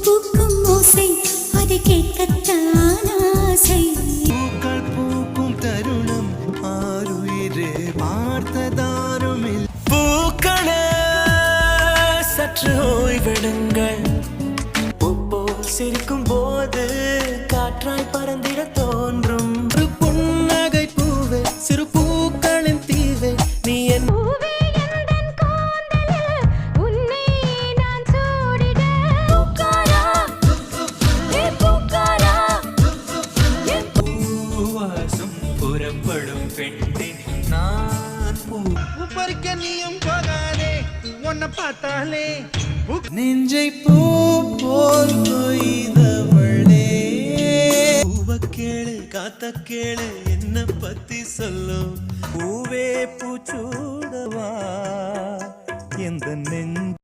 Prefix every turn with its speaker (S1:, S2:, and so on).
S1: பூக்கும் ஓசை அதை கேட்கத்தான் ஆசை.
S2: பூக்கள் பூக்கும் தருணம் ஆருயிரே பார்த்ததாரும் பூக்களே சற்று ஓய்வெடுங்கள். பூப்போல் சிரிக்கும் போது காற்றாய் பறந்திட தோன்றும். ஒரு புன்னகை பூவே சிறு பூக்களின் தீவே நீ என் புறப்படும் பெண்ணே நான் பூ பறிக்க நீயும் போகாதே உன்னை பார்த்தாலே நெஞ்சை பூ போல் கொய்தவளே. பூவ கேளு காத்த கேளு என்ன பத்தி சொல்லும். பூவே பூச்சூடவா எந்த நெஞ்ச